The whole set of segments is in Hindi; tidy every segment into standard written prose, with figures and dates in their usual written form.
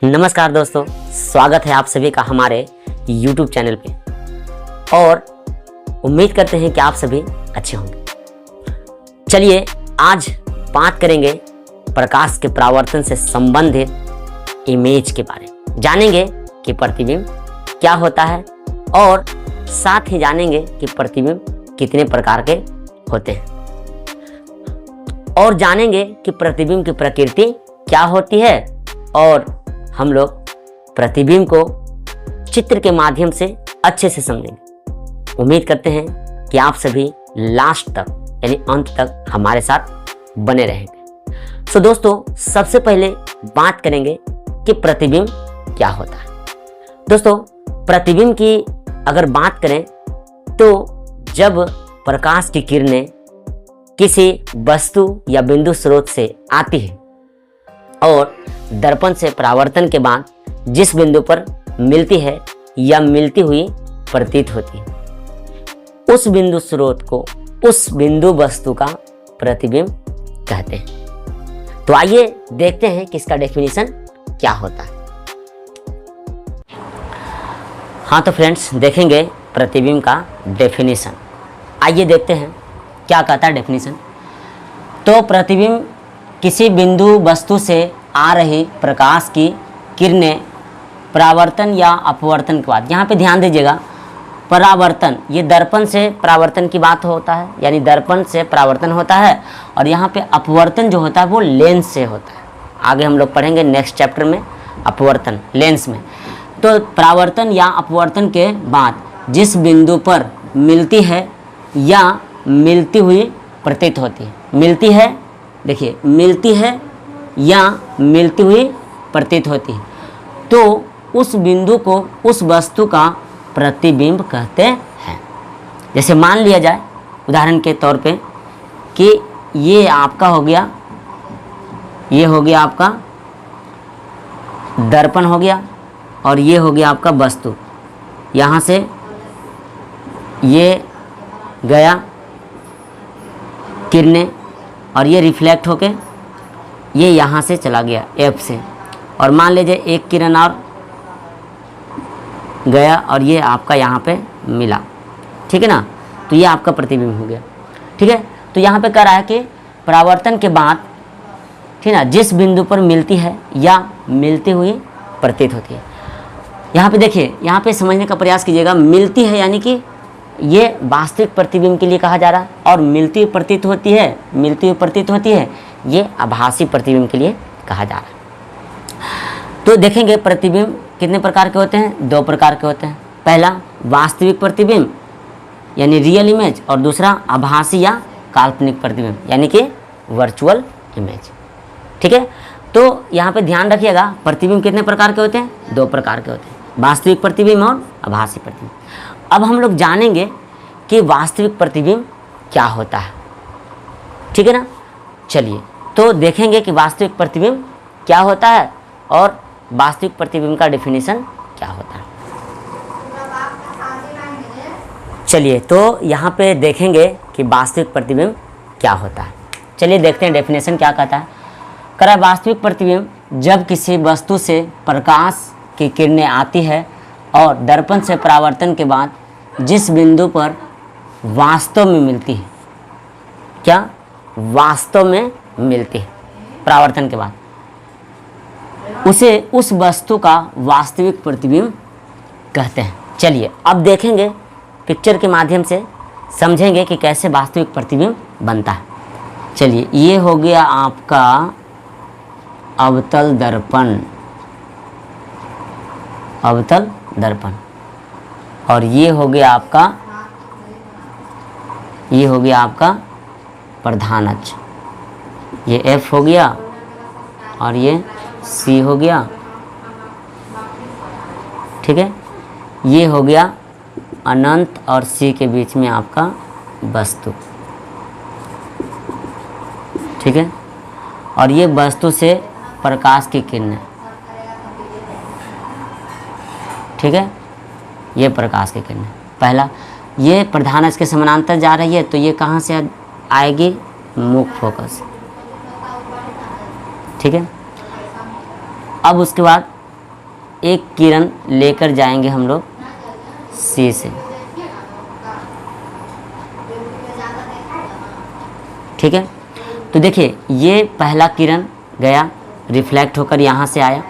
नमस्कार दोस्तों, स्वागत है आप सभी का हमारे YouTube चैनल पे और उम्मीद करते हैं कि आप सभी अच्छे होंगे। चलिए आज बात करेंगे प्रकाश के परावर्तन से संबंधित इमेज के बारे में। जानेंगे कि प्रतिबिंब क्या होता है और साथ ही जानेंगे कि प्रतिबिंब कितने प्रकार के होते हैं और जानेंगे कि प्रतिबिंब की प्रकृति क्या होती है और हम लोग प्रतिबिंब को चित्र के माध्यम से अच्छे से समझेंगे। उम्मीद करते हैं कि आप सभी लास्ट तक यानी अंत तक हमारे साथ बने रहेंगे। तो दोस्तों, सबसे पहले बात करेंगे कि प्रतिबिंब क्या होता है। दोस्तों, प्रतिबिंब की अगर बात करें तो जब प्रकाश की किरणें किसी वस्तु या बिंदु स्रोत से आती है और दर्पण से परावर्तन के बाद जिस बिंदु पर मिलती है या मिलती हुई प्रतीत होती है, उस बिंदु स्रोत को, उस बिंदु वस्तु का प्रतिबिंब कहते हैं। तो आइए देखते हैं कि इसका डेफिनेशन क्या होता है। हाँ तो फ्रेंड्स, देखेंगे प्रतिबिंब का डेफिनेशन। आइए देखते हैं क्या कहता है डेफिनेशन। तो प्रतिबिंब किसी बिंदु वस्तु से आ रही प्रकाश की किरणें परावर्तन या अपवर्तन के बाद, यहाँ पे ध्यान दीजिएगा, परावर्तन, ये दर्पण से परावर्तन की बात होता है, यानी दर्पण से परावर्तन होता है और यहाँ पे अपवर्तन जो होता है वो लेंस से होता है। आगे हम लोग पढ़ेंगे नेक्स्ट चैप्टर में अपवर्तन लेंस में। तो परावर्तन या अपवर्तन के बाद जिस बिंदु पर मिलती है या मिलती हुई प्रतीत होती है, मिलती है, देखिए मिलती है या मिलती हुई प्रतीत होती है, तो उस बिंदु को, उस वस्तु का प्रतिबिंब कहते हैं। जैसे मान लिया जाए उदाहरण के तौर पे कि ये आपका हो गया, ये हो गया आपका दर्पण हो गया और ये हो गया आपका वस्तु। यहाँ से ये गया किरणें और ये रिफ्लेक्ट होके ये यहाँ से चला गया F से, और मान लीजिए एक किरण और गया और ये आपका यहाँ पे मिला, ठीक है ना। तो ये आपका प्रतिबिंब हो गया, ठीक है। तो यहाँ पे कह रहा है कि परावर्तन के बाद, ठीक है ना, जिस बिंदु पर मिलती है या मिलती हुई प्रतीत होती है। यहाँ पे देखिए, यहाँ पे समझने का प्रयास कीजिएगा, मिलती है यानी कि ये वास्तविक प्रतिबिंब के लिए कहा जा रहा है और मिलती हुई प्रतीत होती है, मिलती हुई प्रतीत होती है, ये आभासी प्रतिबिंब के लिए कहा जा रहा है। तो देखेंगे प्रतिबिंब कितने प्रकार के होते हैं, दो प्रकार के होते हैं। पहला वास्तविक प्रतिबिंब यानी रियल इमेज, और दूसरा आभासी या काल्पनिक प्रतिबिंब यानी कि वर्चुअल इमेज, ठीक है। तो यहाँ पे ध्यान रखिएगा, प्रतिबिंब कितने प्रकार के होते हैं, दो प्रकार के होते हैं, वास्तविक प्रतिबिंब और आभासी प्रतिबिंब। अब हम लोग जानेंगे कि वास्तविक प्रतिबिंब क्या होता है, ठीक है ना। चलिए तो देखेंगे कि वास्तविक प्रतिबिंब क्या होता है और वास्तविक प्रतिबिंब का डेफिनेशन क्या होता है। चलिए तो यहाँ पे देखेंगे कि वास्तविक प्रतिबिंब क्या होता है। चलिए देखते हैं डेफिनेशन क्या कहता है। कह रहा है वास्तविक प्रतिबिंब जब किसी वस्तु से प्रकाश की किरणें आती है और दर्पण से परावर्तन के बाद जिस बिंदु पर वास्तव में मिलती है, क्या वास्तव में मिलती है परावर्तन के बाद, उसे उस वस्तु का वास्तविक प्रतिबिंब कहते हैं। चलिए अब देखेंगे, पिक्चर के माध्यम से समझेंगे कि कैसे वास्तविक प्रतिबिंब बनता है। चलिए, ये हो गया आपका अवतल दर्पण, अवतल दर्पण, और ये हो गया आपका, ये हो गया आपका प्रधान अक्ष, ये F हो गया और ये C हो गया, ठीक है। ये हो गया अनंत और C के बीच में आपका वस्तु, ठीक है। और ये वस्तु से प्रकाश की किरणें, ठीक है, ये प्रकाश की किरणें। पहला ये प्रधान अक्ष के समानांतर जा रही है, तो ये कहाँ से आएगी, मुख्य फोकस, ठीक है। अब उसके बाद एक किरण लेकर जाएंगे हम लोग सी से, ठीक है। तो देखिए ये पहला किरण गया, रिफ्लेक्ट होकर यहाँ से आया,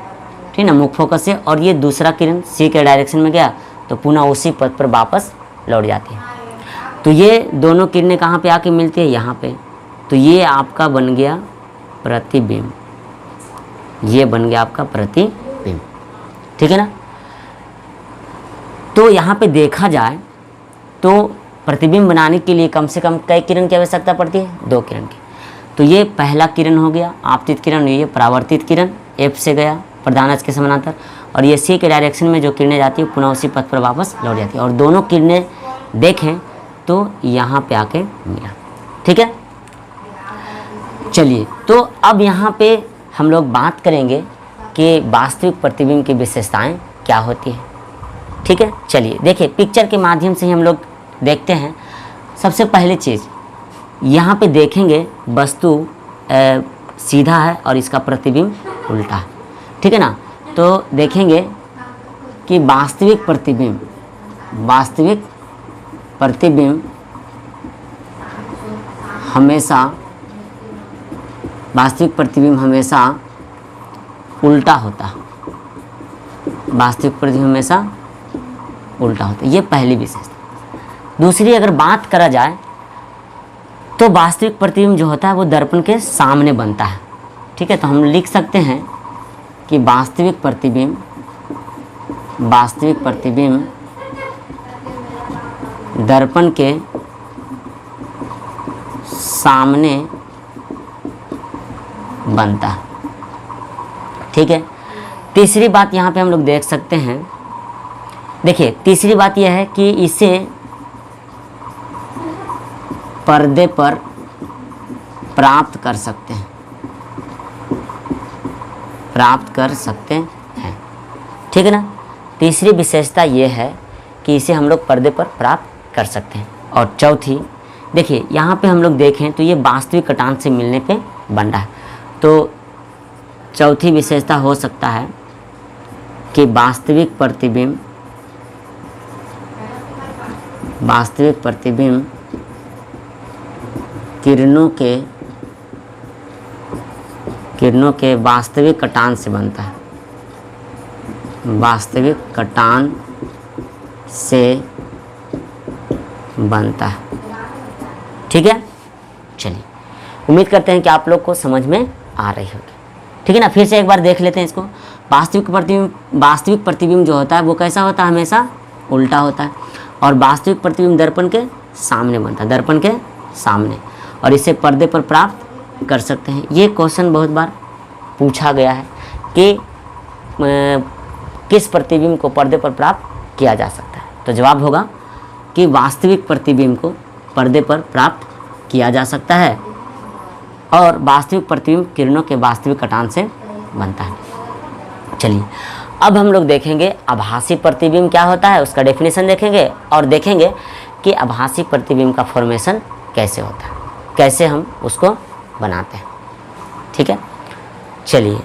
ठीक ना, मुख्य फोकस से, और ये दूसरा किरण सी के डायरेक्शन में गया तो पुनः उसी पथ पर वापस लौट जाती है। तो ये दोनों किरणें कहाँ पे आके मिलती है, यहाँ पे। तो ये आपका बन गया प्रतिबिंब, ये बन गया आपका प्रतिबिंब, ठीक है ना। तो यहाँ पे देखा जाए तो प्रतिबिंब बनाने के लिए कम से कम कई किरण की आवश्यकता पड़ती है, 2 किरण की। तो ये पहला किरण हो गया आपतित किरण, ये परावर्तित किरण F से गया प्रधान अक्ष के समानांतर, और ये C के डायरेक्शन में जो किरणें जाती है पुनः उसी पथ पर वापस लौट जाती है, और दोनों किरणें देखें तो यहाँ पे आके मिला, ठीक है। चलिए, तो अब यहाँ पे हम लोग बात करेंगे कि वास्तविक प्रतिबिंब की विशेषताएं क्या होती है, ठीक है। चलिए देखिए, पिक्चर के माध्यम से ही हम लोग देखते हैं। सबसे पहली चीज़ यहाँ पे देखेंगे, वस्तु सीधा है और इसका प्रतिबिंब उल्टा है, ठीक है ना। तो देखेंगे कि वास्तविक प्रतिबिंब हमेशा उल्टा होता है, वास्तविक प्रतिबिंब हमेशा उल्टा होता है, ये पहली विशेषता। दूसरी अगर बात करा जाए तो वास्तविक प्रतिबिंब जो होता है वो दर्पण के सामने बनता है, ठीक है। तो हम लिख सकते हैं कि वास्तविक प्रतिबिंब दर्पण के सामने बनता है, ठीक है। तीसरी बात यहाँ पे हम लोग देख सकते हैं, देखिए तीसरी बात यह है कि इसे पर्दे पर प्राप्त कर सकते हैं, ठीक है ना। तीसरी विशेषता ये है कि इसे हम लोग पर्दे पर प्राप्त कर सकते हैं। और चौथी, देखिए यहाँ पे हम लोग देखें तो ये वास्तविक कटान से मिलने पे बन रहा है। तो चौथी विशेषता हो सकता है कि वास्तविक प्रतिबिंब किरणों के वास्तविक कटान से बनता है, ठीक है। चलिए, उम्मीद करते हैं कि आप लोग को समझ में आ रही होगी, ठीक है ना। फिर से एक बार देख लेते हैं इसको। वास्तविक प्रतिबिंब जो होता है वो कैसा होता है, हमेशा उल्टा होता है, और वास्तविक प्रतिबिंब दर्पण के सामने बनता है, दर्पण के सामने, और इसे पर्दे पर प्राप्त कर सकते हैं। ये क्वेश्चन बहुत बार पूछा गया है कि किस प्रतिबिंब को पर्दे पर प्राप्त किया जा सकता है। तो जवाब होगा कि वास्तविक प्रतिबिंब को पर्दे पर प्राप्त किया जा सकता है, और वास्तविक प्रतिबिंब किरणों के वास्तविक कटान से बनता है। चलिए, अब हम लोग देखेंगे आभासी प्रतिबिंब क्या होता है, उसका डेफिनेशन देखेंगे, और देखेंगे कि आभासी प्रतिबिंब का फॉर्मेशन कैसे होता है, कैसे हम उसको बनाते हैं, ठीक है। चलिए,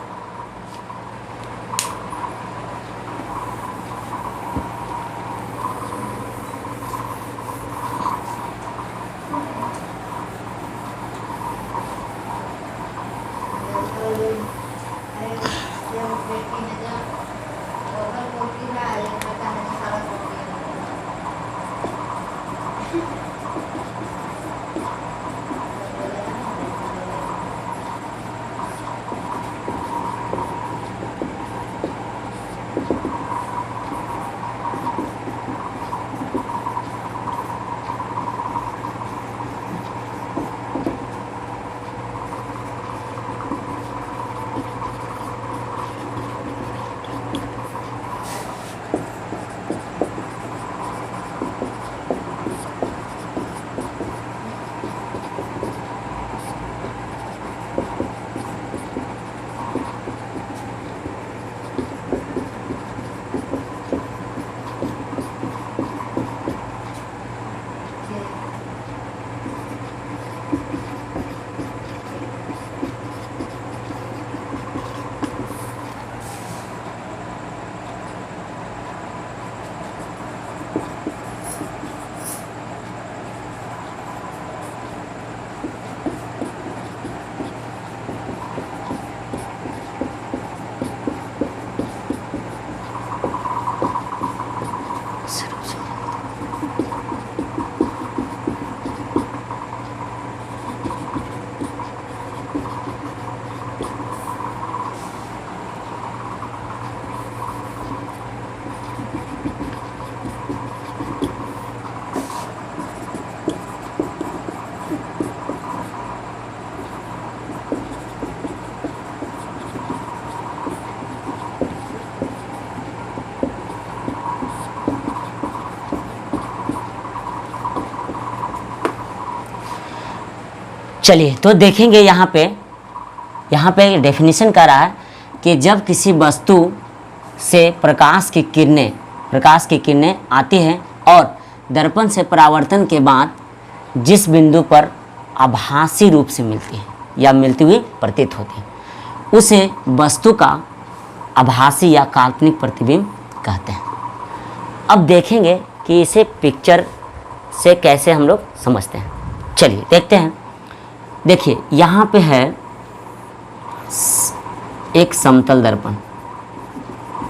चलिए तो देखेंगे यहाँ पे डेफिनेशन कर रहा है कि जब किसी वस्तु से प्रकाश की किरणें आती हैं और दर्पण से परावर्तन के बाद जिस बिंदु पर आभासी रूप से मिलती है या मिलती हुई प्रतीत होती है, उसे वस्तु का आभासी या काल्पनिक प्रतिबिंब कहते हैं। अब देखेंगे कि इसे पिक्चर से कैसे हम लोग समझते हैं। चलिए देखते हैं। देखिए यहाँ पे है एक समतल दर्पण।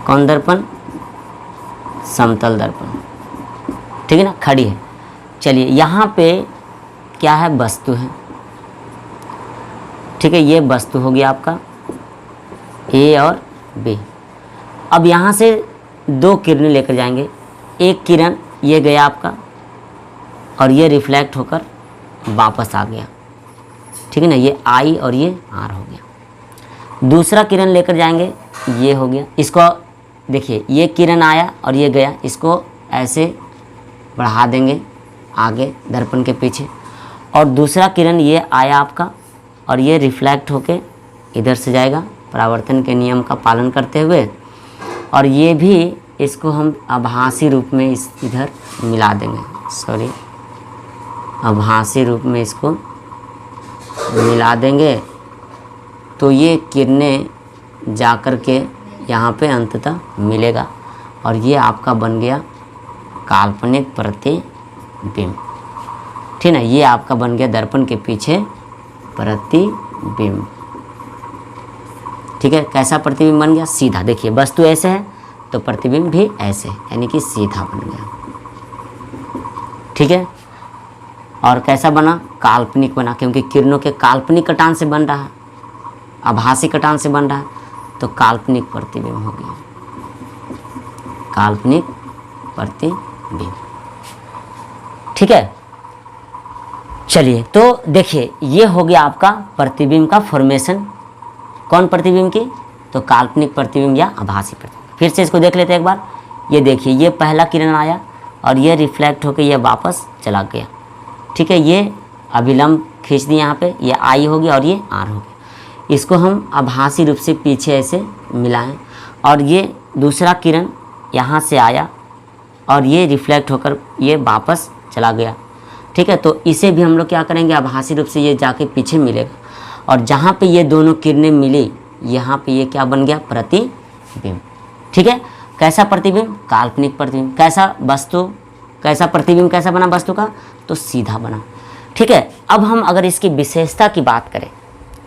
कौन दर्पण? समतल दर्पण, ठीक है ना, खड़ी है। चलिए यहाँ पे क्या है? वस्तु है, ठीक है। ये वस्तु हो गया आपका ए और बी। अब यहाँ से दो किरणें लेकर जाएंगे। एक किरण ये गया आपका और ये रिफ्लेक्ट होकर वापस आ गया, ठीक है ना, ये आई और ये आर हो गया। दूसरा किरण लेकर जाएंगे, ये हो गया। इसको देखिए, ये किरण आया और ये गया, इसको ऐसे बढ़ा देंगे आगे दर्पण के पीछे, और दूसरा किरण ये आया आपका और ये रिफ्लेक्ट होके इधर से जाएगा परावर्तन के नियम का पालन करते हुए, और ये भी इसको हम आभासी रूप में इधर मिला देंगे, आभासी रूप में इसको मिला देंगे। तो ये किरणें जाकर के यहाँ पे अंततः मिलेगा और ये आपका बन गया काल्पनिक प्रतिबिंब, ठीक है। ये आपका बन गया दर्पण के पीछे प्रतिबिंब, ठीक है। कैसा प्रतिबिंब बन गया? सीधा। देखिए वस्तु ऐसे है तो प्रतिबिंब भी ऐसे, यानी कि सीधा बन गया, ठीक है। और कैसा बना? काल्पनिक बना, क्योंकि किरणों के काल्पनिक कटान से बन रहा है, आभासी कटान से बन रहा है, तो काल्पनिक प्रतिबिंब हो गया, काल्पनिक प्रतिबिंब, ठीक है। चलिए तो देखिए ये हो गया आपका प्रतिबिंब का फॉर्मेशन। कौन प्रतिबिंब की? तो काल्पनिक प्रतिबिंब या आभासी प्रतिबिंब। फिर से इसको देख लेते हैं एक बार। ये देखिए, ये पहला किरण आया और ये रिफ्लेक्ट होकर ये वापस चला गया, ठीक है। ये अभिलंब खींच दिए यहाँ पे, ये आई हो गया और ये आर हो गया। इसको हम आभासी रूप से पीछे ऐसे मिलाएं और ये दूसरा किरण यहाँ से आया और ये रिफ्लेक्ट होकर ये वापस चला गया, ठीक है। तो इसे भी हम लोग क्या करेंगे? आभासी रूप से ये जाके पीछे मिलेगा, और जहाँ पे ये दोनों किरणें मिली यहाँ पे ये क्या बन गया? प्रतिबिंब, ठीक है। कैसा प्रतिबिंब? काल्पनिक प्रतिबिंब। कैसा वस्तु, कैसा प्रतिबिंब कैसा बना वस्तु का? तो सीधा बना, ठीक है। अब हम अगर इसकी विशेषता की बात करें,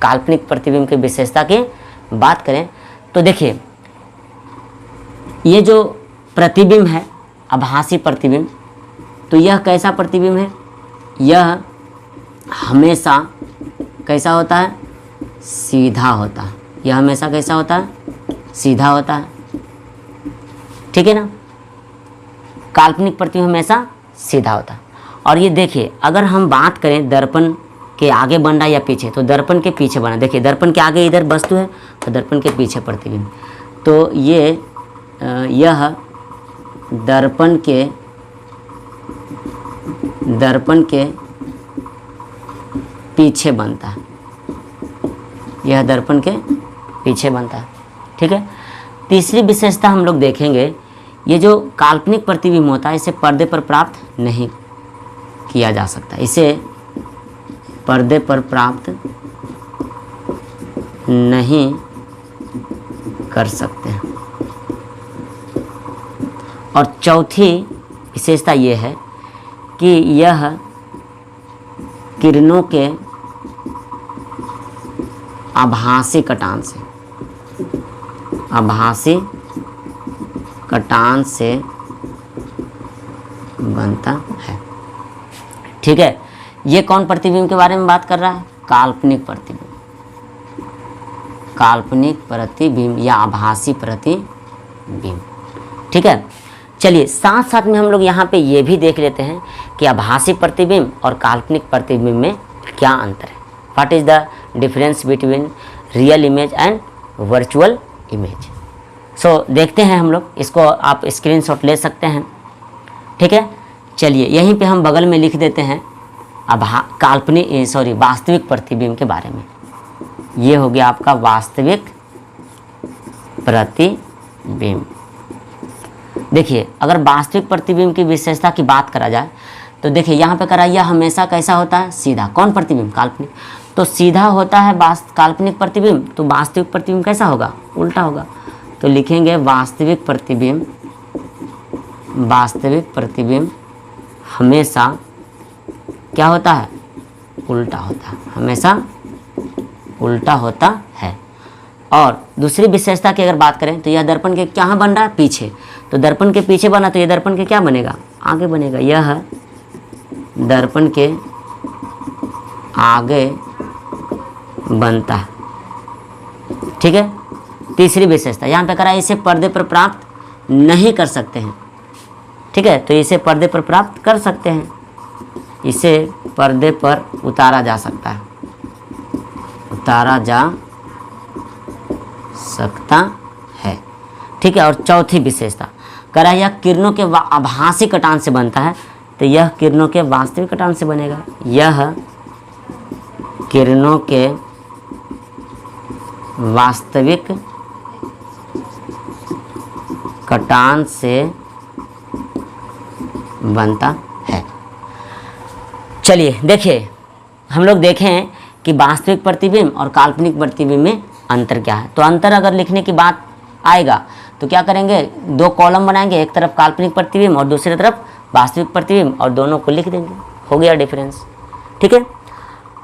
काल्पनिक प्रतिबिंब की विशेषता की बात करें, तो देखिए ये जो प्रतिबिंब है आभासी प्रतिबिंब, तो यह कैसा प्रतिबिंब है? यह हमेशा कैसा होता है? सीधा होता है। यह हमेशा कैसा होता है? सीधा होता है, ठीक है ना। काल्पनिक प्रतिबिंब हमेशा सीधा होता है। और ये देखिए, अगर हम बात करें दर्पण के आगे बन रहा है या पीछे, तो दर्पण के पीछे बना। देखिए दर्पण के आगे इधर वस्तु है तो दर्पण के पीछे प्रतिबिंब, तो यह दर्पण के पीछे बनता है, यह दर्पण के पीछे बनता है, ठीक है। तीसरी विशेषता हम लोग देखेंगे, ये जो काल्पनिक प्रतिबिंब होता है इसे पर्दे पर प्राप्त नहीं किया जा सकता, इसे पर्दे पर प्राप्त नहीं कर सकते हैं। और चौथी विशेषता ये है कि यह किरणों के आभासी कटान से बनता है, ठीक है। ये कौन प्रतिबिंब के बारे में बात कर रहा है? काल्पनिक प्रतिबिंब या आभासी प्रतिबिंब, ठीक है। चलिए साथ साथ में हम लोग यहाँ पे ये भी देख लेते हैं कि आभासी प्रतिबिंब और काल्पनिक प्रतिबिंब में क्या अंतर है। What is the difference between real image and virtual image. So देखते हैं हम लोग, इसको आप स्क्रीनशॉट ले सकते हैं, ठीक है। चलिए यहीं पे हम बगल में लिख देते हैं वास्तविक प्रतिबिंब के बारे में। ये हो गया आपका वास्तविक प्रतिबिंब। देखिए, अगर वास्तविक प्रतिबिंब की विशेषता की बात करा जाए तो देखिए यहाँ पे करा, यह हमेशा कैसा होता है, सीधा। कौन प्रतिबिंब? काल्पनिक। तो सीधा होता है काल्पनिक प्रतिबिंब, तो वास्तविक प्रतिबिंब कैसा होगा, उल्टा होगा। तो लिखेंगे वास्तविक प्रतिबिंब हमेशा क्या होता है, उल्टा होता है, हमेशा उल्टा होता है। और दूसरी विशेषता की अगर बात करें तो यह दर्पण के कहाँ बन रहा है, पीछे। तो दर्पण के पीछे बना तो यह दर्पण के क्या बनेगा, आगे बनेगा। यह दर्पण के आगे बनता है, ठीक है। तीसरी विशेषता यहाँ पे करा, इसे पर्दे पर प्राप्त नहीं कर सकते हैं, ठीक है। तो इसे पर्दे पर प्राप्त कर सकते हैं, इसे पर्दे पर उतारा जा सकता है, उतारा जा सकता है, ठीक है। और चौथी विशेषता करा, यह किरणों के आभासी कटान से बनता है, तो यह किरणों के वास्तविक कटान से बनेगा। यह किरणों के वास्तविक कटान से बनता है। चलिए देखिए, हम लोग देखें कि वास्तविक प्रतिबिंब और काल्पनिक प्रतिबिंब में अंतर क्या है। तो अंतर अगर लिखने की बात आएगा तो क्या करेंगे, दो कॉलम बनाएंगे, एक तरफ काल्पनिक प्रतिबिंब और दूसरी तरफ वास्तविक प्रतिबिंब, और दोनों को लिख देंगे, हो गया डिफरेंस, ठीक है।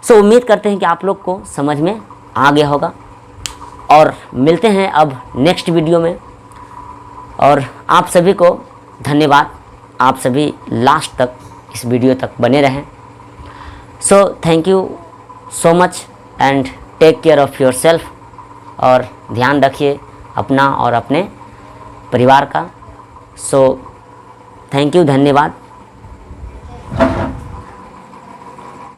सो उम्मीद करते हैं कि आप लोग को समझ में आ गया होगा, और मिलते हैं अब नेक्स्ट वीडियो में। और आप सभी को धन्यवाद, आप सभी लास्ट तक इस वीडियो तक बने रहें। So thank you so much and take care of your self, और ध्यान रखिए अपना और अपने परिवार का। सो थैंक यू, धन्यवाद।